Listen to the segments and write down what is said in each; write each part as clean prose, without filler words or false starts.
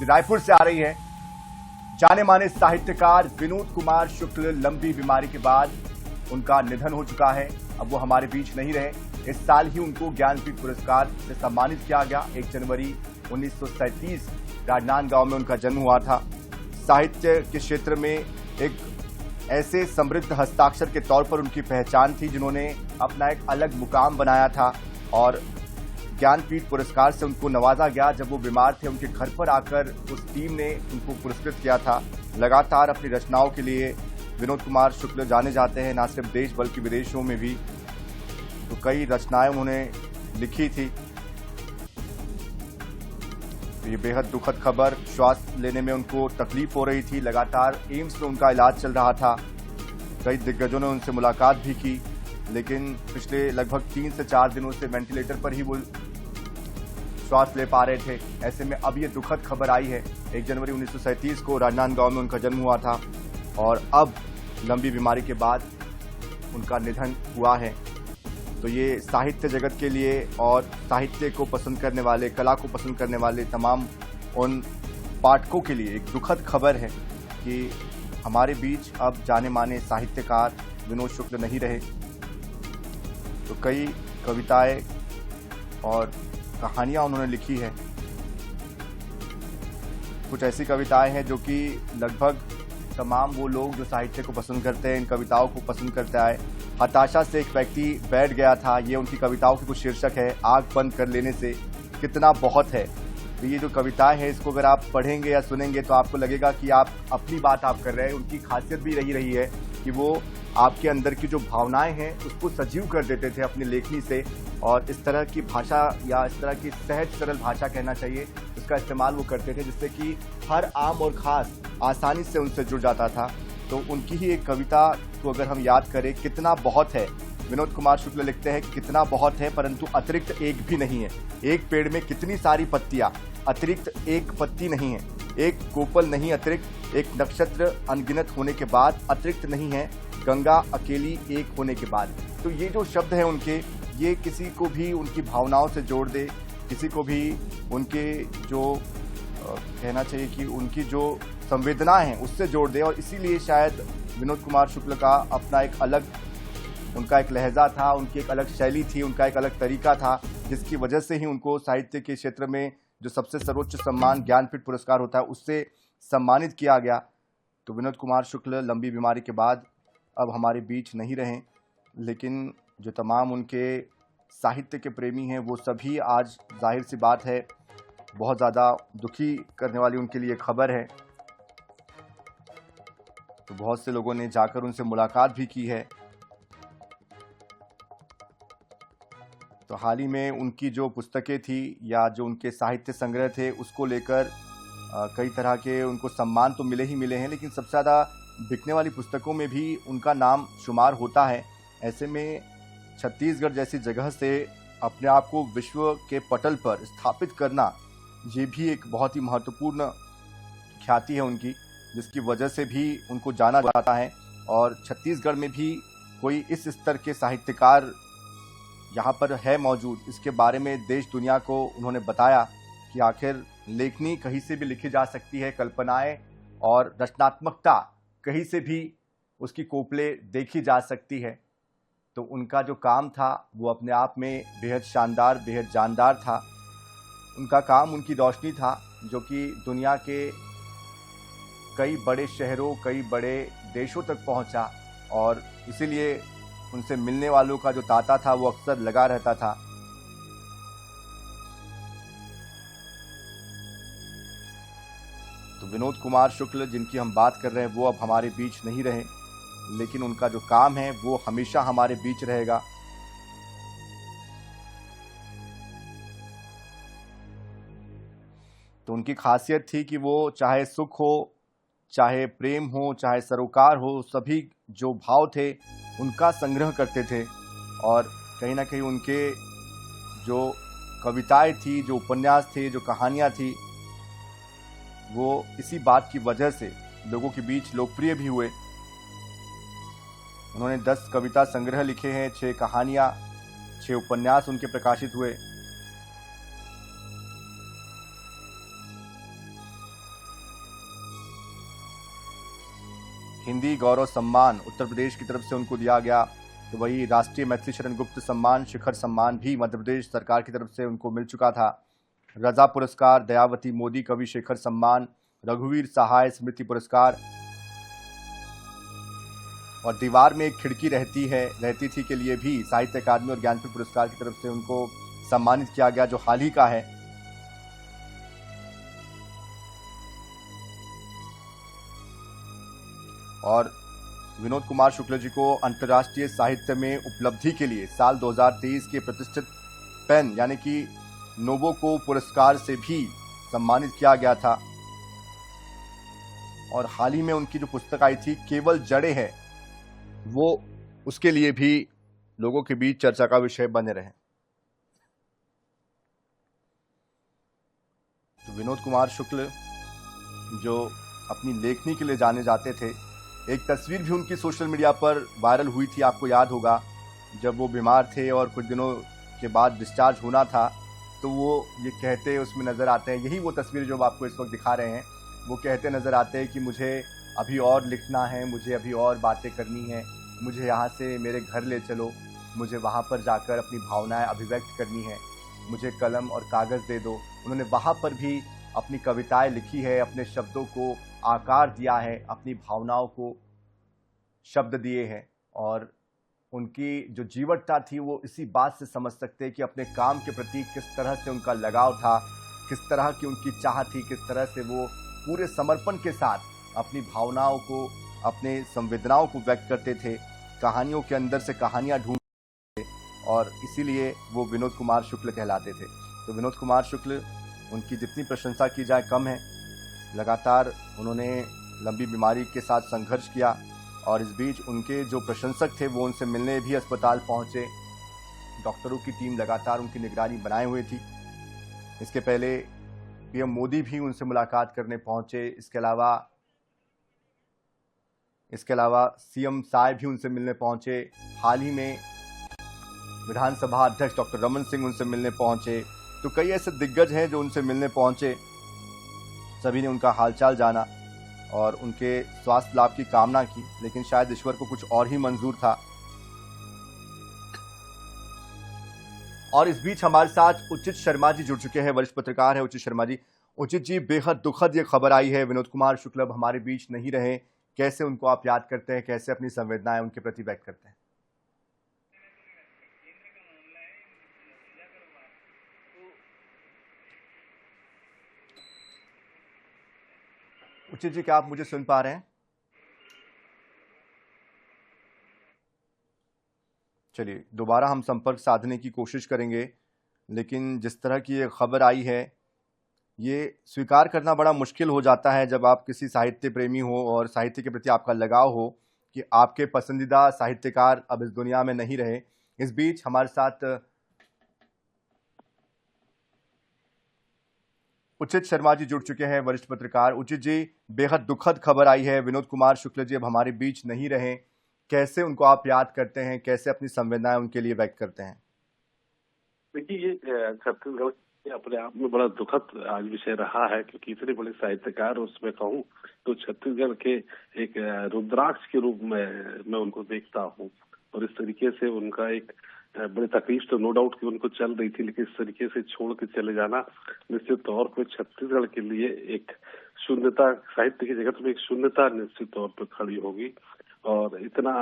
रायपुर से आ रही है। जाने माने साहित्यकार विनोद कुमार शुक्ल लंबी बीमारी के बाद उनका निधन हो चुका है। अब वो हमारे बीच नहीं रहे। इस साल ही उनको ज्ञानपीठ पुरस्कार से सम्मानित किया गया। 1 जनवरी 1937 राजनांदगांव में उनका जन्म हुआ था। साहित्य के क्षेत्र में एक ऐसे समृद्ध हस्ताक्षर के तौर पर उनकी पहचान थी जिन्होंने अपना एक अलग मुकाम बनाया था और ज्ञानपीठ पुरस्कार से उनको नवाजा गया। जब वो बीमार थे उनके घर पर आकर उस टीम ने उनको पुरस्कृत किया था। लगातार अपनी रचनाओं के लिए विनोद कुमार शुक्ल जाने जाते हैं, न सिर्फ देश बल्कि विदेशों में भी। तो कई रचनाएं उन्होंने लिखी थी। तो ये बेहद दुखद खबर, श्वास लेने में उनको तकलीफ हो रही थी। लगातार एम्स में उनका इलाज चल रहा था। कई दिग्गजों ने उनसे मुलाकात भी की, लेकिन पिछले लगभग 3 से 4 दिनों से वेंटिलेटर पर ही वो श्वास ले पा रहे थे। ऐसे में अब ये दुखद खबर आई है। 1 जनवरी 1937 को राजनांदगांव में उनका जन्म हुआ था और अब लंबी बीमारी के बाद उनका निधन हुआ है। तो ये साहित्य जगत के लिए और साहित्य को पसंद करने वाले, कला को पसंद करने वाले तमाम उन पाठकों के लिए एक दुखद खबर है कि हमारे बीच अब जाने माने साहित्यकार विनोद शुक्ल नहीं रहे। तो कई कविताएं और कहानियां उन्होंने लिखी है। कुछ ऐसी कविताएं हैं जो कि लगभग तमाम वो लोग जो साहित्य को पसंद करते हैं, इन कविताओं को पसंद करते आए। हताशा से एक व्यक्ति बैठ गया था, ये उनकी कविताओं की कुछ शीर्षक है। आंख बंद कर लेने से कितना बहुत है। तो ये जो कविताएं हैं, इसको अगर आप पढ़ेंगे या सुनेंगे तो आपको लगेगा कि आप अपनी बात आप कर रहे हैं। उनकी खासियत भी रही है कि वो आपके अंदर की जो भावनाएं हैं उसको सजीव कर देते थे अपनी लेखनी से। और इस तरह की भाषा या इस तरह की सहज सरल भाषा कहना चाहिए, उसका इस्तेमाल वो करते थे जिससे कि हर आम और खास आसानी से उनसे जुड़ जाता था। तो उनकी ही एक कविता को अगर हम याद करें, कितना बहुत है। विनोद कुमार शुक्ल लिखते हैं कि कितना बहुत है परंतु अतिरिक्त एक भी नहीं है। एक पेड़ में कितनी सारी पत्तियां, अतिरिक्त एक पत्ती नहीं है। एक कोपल नहीं अतिरिक्त, एक नक्षत्र अनगिनत होने के बाद अतिरिक्त नहीं है। गंगा अकेली एक होने के बाद। तो ये जो शब्द हैं उनके, ये किसी को भी उनकी भावनाओं से जोड़ दे, किसी को भी उनके जो कहना चाहिए कि उनकी जो संवेदनाएं हैं उससे जोड़ दे। और इसीलिए शायद विनोद कुमार शुक्ल का अपना एक अलग, उनका एक लहजा था, उनकी एक अलग शैली थी, उनका एक अलग तरीका था, जिसकी वजह से ही उनको साहित्य के क्षेत्र में जो सबसे सर्वोच्च सम्मान ज्ञानपीठ पुरस्कार होता है उससे सम्मानित किया गया। तो विनोद कुमार शुक्ल लंबी बीमारी के बाद अब हमारे बीच नहीं रहे, लेकिन जो तमाम उनके साहित्य के प्रेमी हैं वो सभी आज, जाहिर सी बात है, बहुत ज़्यादा दुखी करने वाली उनके लिए खबर है। तो बहुत से लोगों ने जाकर उनसे मुलाकात भी की है। तो हाल ही में उनकी जो पुस्तकें थी या जो उनके साहित्य संग्रह थे उसको लेकर कई तरह के उनको सम्मान तो मिले ही मिले हैं, लेकिन सबसे ज़्यादा बिकने वाली पुस्तकों में भी उनका नाम शुमार होता है। ऐसे में छत्तीसगढ़ जैसी जगह से अपने आप को विश्व के पटल पर स्थापित करना, ये भी एक बहुत ही महत्वपूर्ण ख्याति है उनकी, जिसकी वजह से भी उनको जाना जाता है। और छत्तीसगढ़ में भी कोई इस स्तर के साहित्यकार यहाँ पर है मौजूद, इसके बारे में देश दुनिया को उन्होंने बताया कि आखिर लेखनी कहीं से भी लिखी जा सकती है, कल्पनाएं और रचनात्मकता कहीं से भी उसकी कोपले देखी जा सकती है। तो उनका जो काम था वो अपने आप में बेहद शानदार, बेहद जानदार था। उनका काम उनकी रोशनी था जो कि दुनिया के कई बड़े शहरों, कई बड़े देशों तक पहुंचा। और इसीलिए उनसे मिलने वालों का जो तांता था वो अक्सर लगा रहता था। तो विनोद कुमार शुक्ल जिनकी हम बात कर रहे हैं वो अब हमारे बीच नहीं रहे, लेकिन उनका जो काम है वो हमेशा हमारे बीच रहेगा। तो उनकी खासियत थी कि वो चाहे सुख हो, चाहे प्रेम हो, चाहे सरोकार हो, सभी जो भाव थे उनका संग्रह करते थे। और कहीं ना कहीं उनके जो कविताएं थी, जो उपन्यास थे, जो कहानियां थी, वो इसी बात की वजह से लोगों के बीच लोकप्रिय भी हुए। उन्होंने 10 कविता संग्रह लिखे हैं, 6 कहानियां, 6 उपन्यास उनके प्रकाशित हुए। हिंदी गौरव सम्मान उत्तर प्रदेश की तरफ से उनको दिया गया, तो वही राष्ट्रीय मैथिली शरण गुप्त सम्मान शिखर सम्मान भी मध्य प्रदेश सरकार की तरफ से उनको मिल चुका था। रजा पुरस्कार, दयावती मोदी कवि शेखर सम्मान, रघुवीर सहाय स्मृति पुरस्कार और दीवार में एक खिड़की रहती थी के लिए भी साहित्य अकादमी और ज्ञानपीठ पुरस्कार की तरफ से उनको सम्मानित किया गया, जो हाल ही का है। और विनोद कुमार शुक्ल जी को अंतर्राष्ट्रीय साहित्य में उपलब्धि के लिए साल 2023 के प्रतिष्ठित पेन यानी कि नोबोको पुरस्कार से भी सम्मानित किया गया था। और हाल ही में उनकी जो पुस्तक आई थी केवल जड़ें हैं, वो उसके लिए भी लोगों के बीच चर्चा का विषय बने रहे। तो विनोद कुमार शुक्ल जो अपनी लेखनी के लिए जाने जाते थे, एक तस्वीर भी उनकी सोशल मीडिया पर वायरल हुई थी, आपको याद होगा, जब वो बीमार थे और कुछ दिनों के बाद डिस्चार्ज होना था, तो वो ये कहते उसमें नज़र आते हैं, यही वो तस्वीर जो आपको इस वक्त दिखा रहे हैं, वो कहते नज़र आते हैं कि मुझे अभी और लिखना है, मुझे अभी और बातें करनी है, मुझे यहाँ से मेरे घर ले चलो, मुझे वहाँ पर जाकर अपनी भावनाएं अभिव्यक्त करनी है, मुझे कलम और कागज़ दे दो। उन्होंने वहाँ पर भी अपनी कविताएं लिखी है, अपने शब्दों को आकार दिया है, अपनी भावनाओं को शब्द दिए हैं। और उनकी जो जीवटता थी वो इसी बात से समझ सकते हैं कि अपने काम के प्रति किस तरह से उनका लगाव था, किस तरह की उनकी चाह थी, किस तरह से वो पूरे समर्पण के साथ अपनी भावनाओं को, अपने संवेदनाओं को व्यक्त करते थे, कहानियों के अंदर से कहानियां ढूंढते थे, और इसीलिए वो विनोद कुमार शुक्ल कहलाते थे। तो विनोद कुमार शुक्ल, उनकी जितनी प्रशंसा की जाए कम है। लगातार उन्होंने लंबी बीमारी के साथ संघर्ष किया और इस बीच उनके जो प्रशंसक थे वो उनसे मिलने भी अस्पताल पहुंचे। डॉक्टरों की टीम लगातार उनकी निगरानी बनाए हुए थी। इसके पहले पीएम मोदी भी उनसे मुलाकात करने पहुंचे। इसके अलावा सीएम साय भी उनसे मिलने पहुंचे। हाल ही में विधानसभा अध्यक्ष डॉक्टर रमन सिंह उनसे मिलने पहुंचे। तो कई ऐसे दिग्गज हैं जो उनसे मिलने पहुंचे। सभी ने उनका हालचाल जाना और उनके स्वास्थ्य लाभ की कामना की, लेकिन शायद ईश्वर को कुछ और ही मंजूर था। और इस बीच हमारे साथ उचित शर्मा जी जुड़ चुके हैं, वरिष्ठ पत्रकार हैं उचित शर्मा जी। उचित जी, बेहद दुखद ये खबर आई है, विनोद कुमार शुक्ल अब हमारे बीच नहीं रहे। कैसे उनको आप याद करते हैं, कैसे अपनी संवेदनाएं उनके प्रति व्यक्त करते हैं? उचित जी, क्या आप मुझे सुन पा रहे हैं? चलिए, दोबारा हम संपर्क साधने की कोशिश करेंगे, लेकिन जिस तरह की ये खबर आई है, ये स्वीकार करना बड़ा मुश्किल हो जाता है जब आप किसी साहित्य प्रेमी हो और साहित्य के प्रति आपका लगाव हो कि आपके पसंदीदा साहित्यकार अब इस दुनिया में नहीं रहे। इस बीच हमारे साथ उचित शर्मा जी जुड़ चुके हैं, वरिष्ठ पत्रकार। उचित जी, बेहद दुखद खबर आई है, विनोद कुमार शुक्ल जी अब हमारे बीच नहीं रहे। कैसे उनको आप याद करते हैं, कैसे अपनी संवेदनाएं उनके लिए व्यक्त करते हैं? देखिए, ये छत्तीसगढ़ अपने आप में बड़ा दुखद आज विषय रहा है, क्योंकि इतने बड़े साहित्यकार, उसमें कहूँ तो छत्तीसगढ़ के एक रुद्राक्ष के रूप में मैं उनको देखता हूँ। और इस तरीके से उनका एक बड़ी तकलीफ तो नो डाउट कि उनको चल रही थी, लेकिन इस तरीके से छोड़ के चले जाना निश्चित तौर पर छत्तीसगढ़ के लिए एक शून्यता, साहित्य की जगत में एक शून्यता निश्चित तौर पर खड़ी होगी। और इतना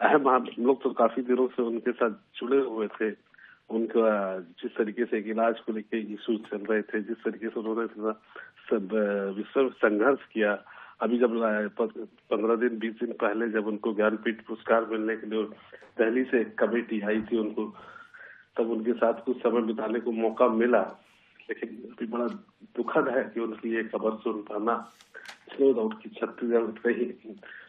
अहम, हम लोग तो काफी दिनों से उनके साथ जुड़े हुए थे। उनका जिस तरीके से एक इलाज को लेके इशू चल रहे थे, जिस तरीके से उन्होंने सब विश्व संघर्ष किया, अभी जब 15 दिन 20 दिन पहले जब उनको ज्ञानपीठ पुरस्कार मिलने के लिए दिल्ली से कमेटी आई थी उनको, तब उनके साथ कुछ समय बिताने को मौका मिला। लेकिन अभी बड़ा दुखद है कि उनकी ये खबर सुन पाना, नो डाउट कि छत्तीसगढ़ कहीं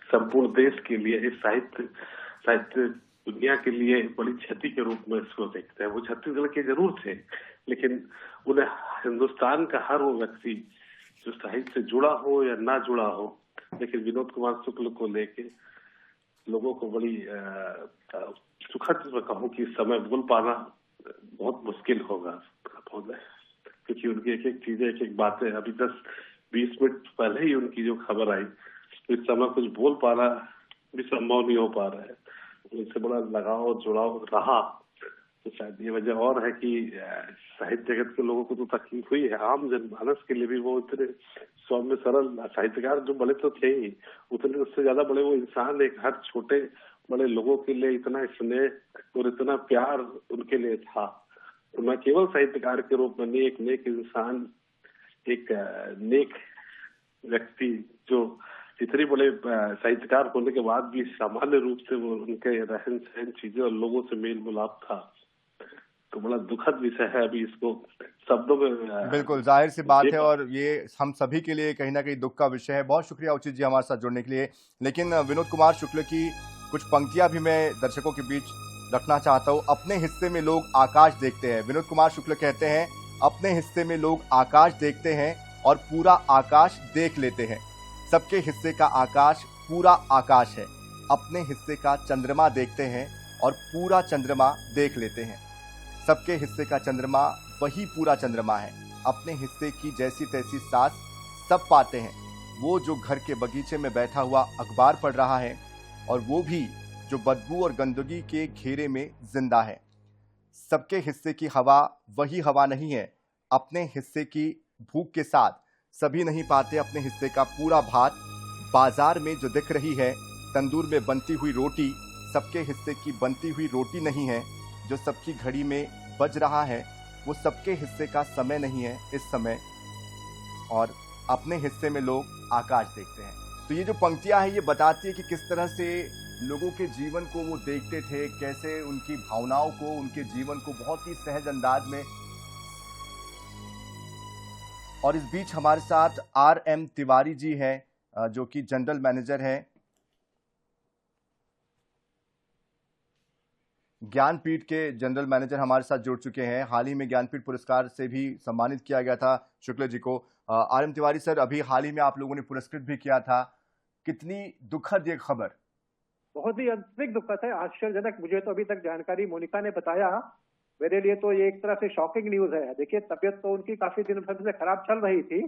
संपूर्ण देश के लिए इस साहित्य दुनिया के लिए बड़ी क्षति के रूप में इसको देखते हैं। वो छत्तीसगढ़ के जरूर थे, लेकिन उन्हें हिंदुस्तान का हर वो व्यक्ति जो साहित्य से जुड़ा हो या ना जुड़ा हो, लेकिन विनोद कुमार शुक्ल को लेके लोगों को बड़ी सुखद में कहूँ कि समय बोल पाना बहुत मुश्किल होगा, क्योंकि उनकी एक एक चीजें, एक एक बातें, अभी 10-20 मिनट पहले ही उनकी जो खबर आई इस समय कुछ बोल पाना भी संभव नहीं हो पा रहा है। उनसे बड़ा लगाव और जुड़ाव रहा, तो शायद ये वजह और है कि साहित्य जगत के लोगों को तो तकलीफ हुई है, आम जनमानस के लिए भी वो इतने सौम्य सरल साहित्यकार जो बड़े तो थे ही, उतने उससे ज्यादा बड़े वो इंसान, एक हर छोटे बड़े लोगों के लिए इतना स्नेह और इतना प्यार उनके लिए था। तो मैं केवल साहित्यकार के रूप में नहीं, एक नेक इंसान, एक नेक व्यक्ति जो इतने बड़े साहित्यकार होने के बाद भी सामान्य रूप से वो उनके रहन सहन चीजें और लोगों से मेल मिलाप था, तो बड़ा दुखद विषय है। अभी इसको शब्दों में बिल्कुल जाहिर सी बात है और ये हम सभी के लिए कहीं ना कहीं दुख का विषय है। बहुत शुक्रिया उचित जी हमारे साथ जुड़ने के लिए। लेकिन विनोद कुमार शुक्ल की कुछ पंक्तियां भी मैं दर्शकों के बीच रखना चाहता हूँ। अपने हिस्से में लोग आकाश देखते हैं। विनोद कुमार शुक्ल कहते हैं अपने हिस्से में लोग आकाश देखते हैं और पूरा आकाश देख लेते हैं। सबके हिस्से का आकाश पूरा आकाश है। अपने हिस्से का चंद्रमा देखते हैं और पूरा चंद्रमा देख लेते हैं। सबके हिस्से का चंद्रमा वही पूरा चंद्रमा है। अपने हिस्से की जैसी तैसी सांस सब पाते हैं। वो जो घर के बगीचे में बैठा हुआ अखबार पढ़ रहा है और वो भी जो बदबू और गंदगी के घेरे में जिंदा है। सबके हिस्से की हवा वही हवा नहीं है। अपने हिस्से की भूख के साथ सभी नहीं पाते अपने हिस्से का पूरा भात। बाजार में जो दिख रही है तंदूर में बनती हुई रोटी सबके हिस्से की बनती हुई रोटी नहीं है। जो सबकी घड़ी में बज रहा है वो सबके हिस्से का समय नहीं है इस समय। और अपने हिस्से में लोग आकाश देखते हैं। तो ये जो पंक्तियां हैं ये बताती है कि किस तरह से लोगों के जीवन को वो देखते थे, कैसे उनकी भावनाओं को, उनके जीवन को बहुत ही सहज अंदाज में। और इस बीच हमारे साथ RM तिवारी जी हैं जो कि जनरल मैनेजर हैं ज्ञानपीठ के जनरल मैनेजर हमारे साथ जुड़ चुके हैं। हाल ही में ज्ञानपीठ पुरस्कार से भी सम्मानित किया गया था शुक्ल जी को। RM तिवारी सर, अभी हाल ही में आप लोगों ने पुरस्कृत भी किया था। कितनी दुखद ये खबर? बहुत ही अत्यधिक दुखद है, आश्चर्यजनक। मुझे तो अभी तक जानकारी मोनिका ने बताया, मेरे लिए तो ये एक तरह से शॉकिंग न्यूज है। देखिए, तबीयत तो उनकी काफी दिन से खराब चल रही थी,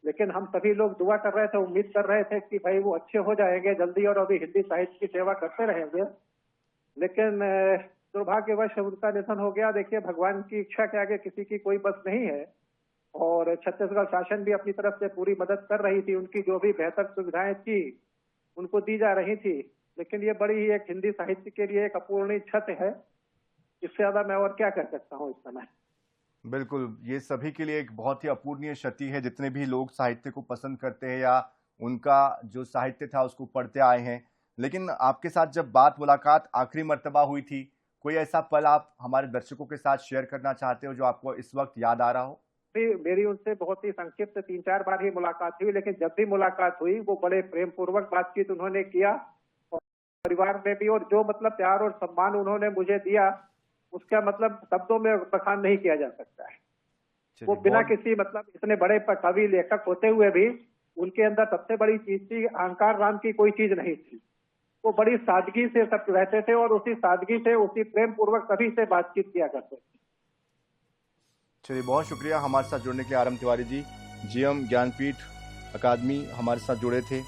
लेकिन हम सभी लोग दुआ कर रहे थे, उम्मीद कर रहे थे कि भाई वो अच्छे हो जाएंगे जल्दी और अभी हिंदी साहित्य की सेवा करते रहेंगे। लेकिन दुर्भाग्यवश उनका निधन हो गया। देखिए, भगवान की इच्छा के आगे किसी की कोई बस नहीं है और छत्तीसगढ़ शासन भी अपनी तरफ से पूरी मदद कर रही थी। उनकी जो भी बेहतर सुविधाएं थी उनको दी जा रही थी, लेकिन ये बड़ी ही एक हिंदी साहित्य के लिए एक अपूर्णीय क्षति है। इससे ज्यादा मैं और क्या कर सकता हूँ इस समय। बिल्कुल, ये सभी के लिए एक बहुत ही अपूर्णीय क्षति है। जितने भी लोग साहित्य को पसंद करते हैं या उनका जो साहित्य था उसको पढ़ते आए हैं। लेकिन आपके साथ जब बात मुलाकात आखिरी मर्तबा हुई थी, कोई ऐसा पल आप हमारे दर्शकों के साथ शेयर करना चाहते हो जो आपको इस वक्त याद आ रहा हो? मेरी उनसे बहुत ही संक्षिप्त 3-4 बार ही मुलाकात हुई, लेकिन जब भी मुलाकात हुई वो बड़े प्रेम पूर्वक बातचीत उन्होंने किया और परिवार में भी, और जो मतलब प्यार और सम्मान उन्होंने मुझे दिया उसका मतलब शब्दों में बखान नहीं किया जा सकता है। वो बिना किसी मतलब इतने बड़े कवि लेखक होते हुए भी उनके अंदर सबसे बड़ी चीज थी अहंकार नाम की कोई चीज नहीं थी। वो बड़ी सादगी से सब रहते थे और उसी सादगी से, उसी प्रेम पूर्वक सभी से बातचीत किया करते थे। चलिए, बहुत शुक्रिया हमारे साथ जुड़ने के लिए RM तिवारी जी। GM ज्ञानपीठ अकादमी हमारे साथ जुड़े थे।